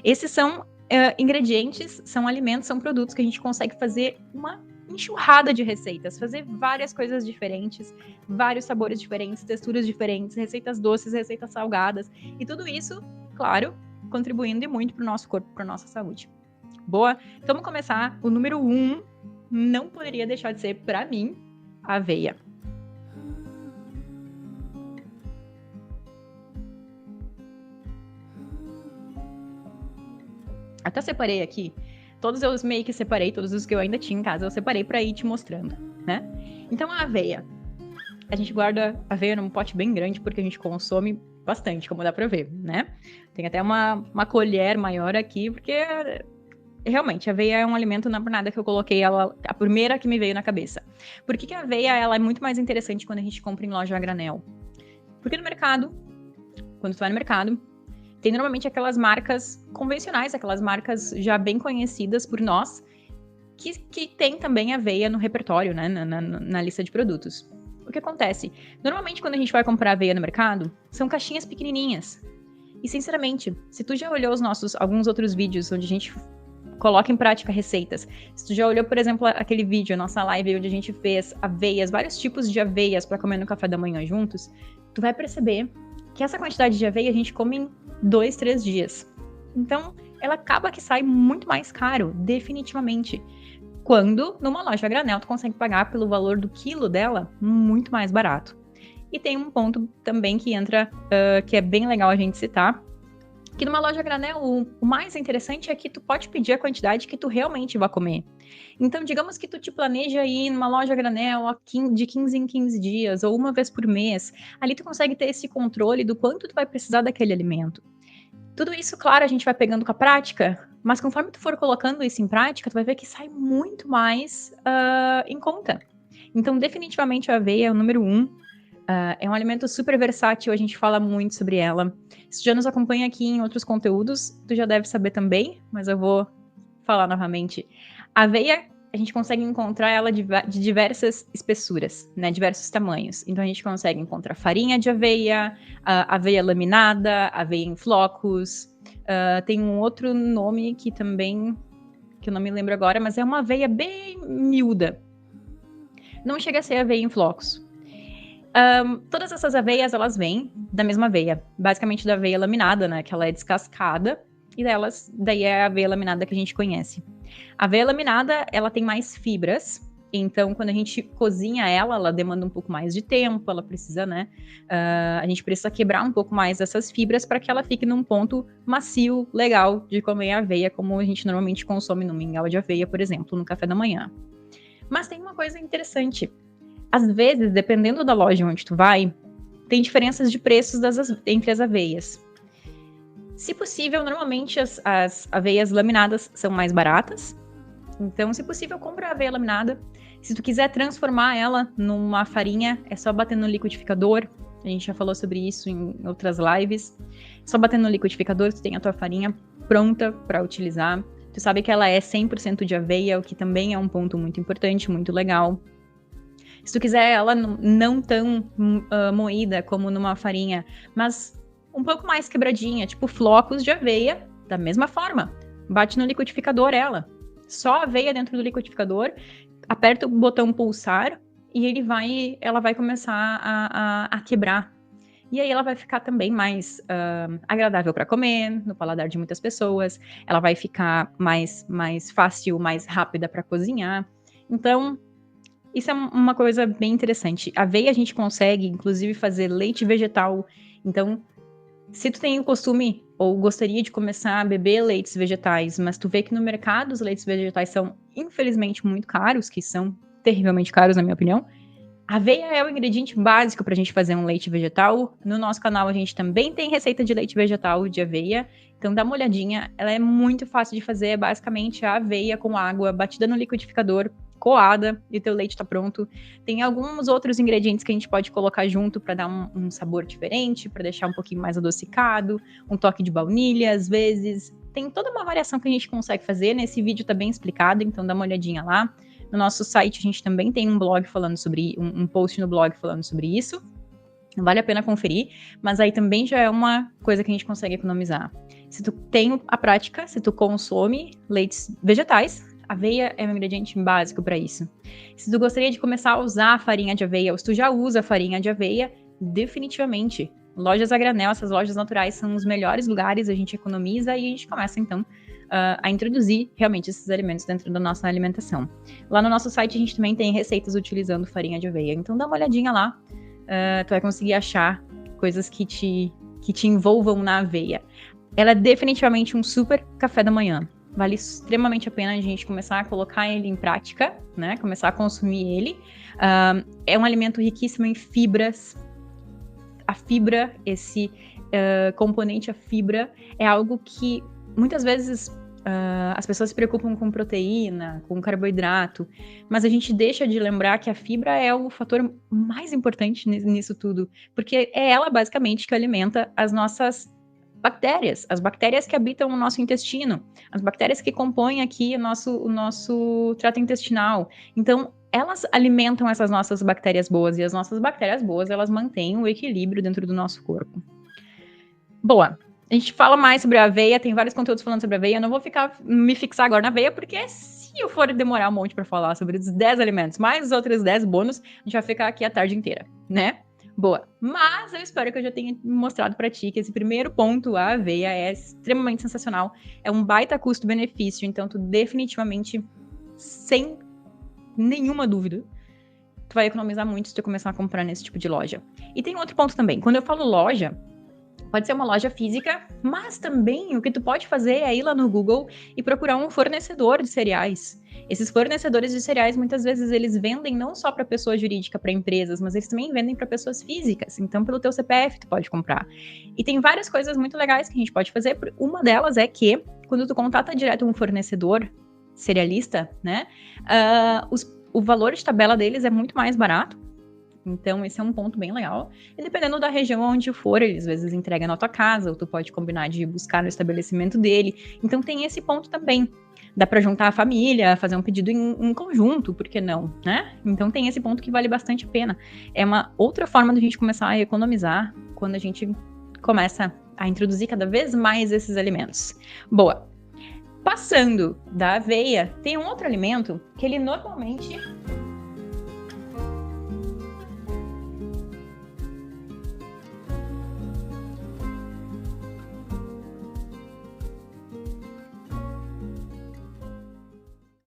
Esses são ingredientes, são alimentos, são produtos que a gente consegue fazer uma enxurrada de receitas, fazer várias coisas diferentes, vários sabores diferentes, texturas diferentes, receitas doces, receitas salgadas, e tudo isso, claro, contribuindo e muito para o nosso corpo, para a nossa saúde. Boa? Então vamos começar. O número 1 não poderia deixar de ser, para mim, a aveia. Até separei aqui, todos eu meio que separei, todos os que eu ainda tinha em casa, eu separei para ir te mostrando, né? Então a aveia, a gente guarda a aveia num pote bem grande porque a gente consome bastante, como dá para ver, né? Tem até uma colher maior aqui, porque realmente a aveia é um alimento, não é por nada que eu coloquei ela, a primeira que me veio na cabeça. Por que a aveia ela é muito mais interessante quando a gente compra em loja a granel? Porque no mercado, quando tu vai no mercado, tem normalmente aquelas marcas convencionais, aquelas marcas já bem conhecidas por nós, que tem também aveia no repertório, né, na lista de produtos. O que acontece? Normalmente, quando a gente vai comprar aveia no mercado, são caixinhas pequenininhas. E, sinceramente, se tu já olhou alguns outros vídeos onde a gente coloca em prática receitas, se tu já olhou, por exemplo, aquele vídeo, a nossa live, onde a gente fez aveias, vários tipos de aveias para comer no café da manhã juntos, tu vai perceber que essa quantidade de aveia a gente come em 2, 3 dias. Então, ela acaba que sai muito mais caro, definitivamente. Quando, numa loja a granel, tu consegue pagar pelo valor do quilo dela muito mais barato. E tem um ponto também que entra, que é bem legal a gente citar, que numa loja a granel, o mais interessante é que tu pode pedir a quantidade que tu realmente vai comer. Então, digamos que tu te planeja ir numa loja a granel de 15 em 15 dias, ou uma vez por mês. Ali tu consegue ter esse controle do quanto tu vai precisar daquele alimento. Tudo isso, claro, a gente vai pegando com a prática, mas conforme tu for colocando isso em prática, tu vai ver que sai muito mais em conta. Então, definitivamente, a aveia é o número 1. É um alimento super versátil, a gente fala muito sobre ela. Se tu já nos acompanha aqui em outros conteúdos, tu já deve saber também, mas eu vou falar novamente. A aveia, a gente consegue encontrar ela de diversas espessuras, né, diversos tamanhos. Então a gente consegue encontrar farinha de aveia, aveia laminada, aveia em flocos. Tem um outro nome que também, que eu não me lembro agora, mas é uma aveia bem miúda. Não chega a ser aveia em flocos. Todas essas aveias, elas vêm da mesma aveia, basicamente da aveia laminada, né, que ela é descascada, e daí é a aveia laminada que a gente conhece. A aveia laminada, ela tem mais fibras, então quando a gente cozinha ela demanda um pouco mais de tempo, ela precisa, né, a gente precisa quebrar um pouco mais essas fibras para que ela fique num ponto macio, legal de comer a aveia, como a gente normalmente consome no mingau de aveia, por exemplo, no café da manhã. Mas tem uma coisa interessante. Às vezes, dependendo da loja onde tu vai, tem diferenças de preços entre as aveias. Se possível, normalmente as aveias laminadas são mais baratas. Então, se possível, compra a aveia laminada. Se tu quiser transformar ela numa farinha, é só bater no liquidificador. A gente já falou sobre isso em outras lives. Só bater no liquidificador, tu tem a tua farinha pronta para utilizar. Tu sabe que ela é 100% de aveia, o que também é um ponto muito importante, muito legal. Se tu quiser ela não tão moída como numa farinha, mas um pouco mais quebradinha, tipo flocos de aveia, da mesma forma. Bate no liquidificador ela. Só aveia dentro do liquidificador, aperta o botão pulsar e ela vai começar a quebrar. E aí ela vai ficar também mais agradável para comer, no paladar de muitas pessoas. Ela vai ficar mais fácil, mais rápida para cozinhar. Então, isso é uma coisa bem interessante. A aveia a gente consegue, inclusive, fazer leite vegetal. Então, se tu tem o costume ou gostaria de começar a beber leites vegetais, mas tu vê que no mercado os leites vegetais são, infelizmente, muito caros, que são terrivelmente caros, na minha opinião, a aveia é o ingrediente básico para a gente fazer um leite vegetal. No nosso canal a gente também tem receita de leite vegetal de aveia, então dá uma olhadinha. Ela é muito fácil de fazer, é basicamente a aveia com água batida no liquidificador, coada, e o teu leite está pronto. Tem alguns outros ingredientes que a gente pode colocar junto para dar um sabor diferente, para deixar um pouquinho mais adocicado, um toque de baunilha às vezes. Tem toda uma variação que a gente consegue fazer, nesse vídeo tá bem explicado, então dá uma olhadinha lá. No nosso site a gente também tem um blog falando sobre, um post no blog falando sobre isso. Vale a pena conferir, mas aí também já é uma coisa que a gente consegue economizar. Se tu tem a prática, se tu consome leites vegetais, aveia é um ingrediente básico para isso. Se tu gostaria de começar a usar farinha de aveia, ou se tu já usa farinha de aveia, definitivamente. Lojas a granel, essas lojas naturais são os melhores lugares, a gente economiza e a gente começa, então, a introduzir realmente esses alimentos dentro da nossa alimentação. Lá no nosso site a gente também tem receitas utilizando farinha de aveia, então dá uma olhadinha lá, tu vai conseguir achar coisas que te envolvam na aveia. Ela é definitivamente um super café da manhã. Vale extremamente a pena a gente começar a colocar ele em prática, né? Começar a consumir ele. É um alimento riquíssimo em fibras. A fibra, esse componente, a fibra, é algo que muitas vezes as pessoas se preocupam com proteína, com carboidrato, mas a gente deixa de lembrar que a fibra é o fator mais importante nisso tudo, porque é ela basicamente que alimenta as nossas bactérias, as bactérias que habitam o nosso intestino, as bactérias que compõem aqui o nosso trato intestinal. Então, elas alimentam essas nossas bactérias boas, e as nossas bactérias boas, elas mantêm o equilíbrio dentro do nosso corpo. Boa. A gente fala mais sobre a aveia, tem vários conteúdos falando sobre a aveia, eu não vou me fixar agora na aveia, porque se eu for demorar um monte para falar sobre os 10 alimentos, mais os outros 10 bônus, a gente vai ficar aqui a tarde inteira, né? Boa. Mas eu espero que eu já tenha mostrado para ti que esse primeiro ponto, a aveia, é extremamente sensacional, é um baita custo-benefício, então tu definitivamente, sem nenhuma dúvida, tu vai economizar muito se tu começar a comprar nesse tipo de loja. E tem outro ponto também, quando eu falo loja, pode ser uma loja física, mas também o que tu pode fazer é ir lá no Google e procurar um fornecedor de cereais. Esses fornecedores de cereais, muitas vezes, eles vendem não só para pessoa jurídica, para empresas, mas eles também vendem para pessoas físicas. Então, pelo teu CPF, tu pode comprar. E tem várias coisas muito legais que a gente pode fazer. Uma delas é que, quando tu contata direto um fornecedor cerealista, né, o valor de tabela deles é muito mais barato. Então, esse é um ponto bem legal. E dependendo da região onde for, ele às vezes entrega na tua casa, ou tu pode combinar de buscar no estabelecimento dele. Então, tem esse ponto também. Dá para juntar a família, fazer um pedido em conjunto, por que não, né? Então, tem esse ponto que vale bastante a pena. É uma outra forma de a gente começar a economizar quando a gente começa a introduzir cada vez mais esses alimentos. Boa. Passando da aveia, tem um outro alimento que ele normalmente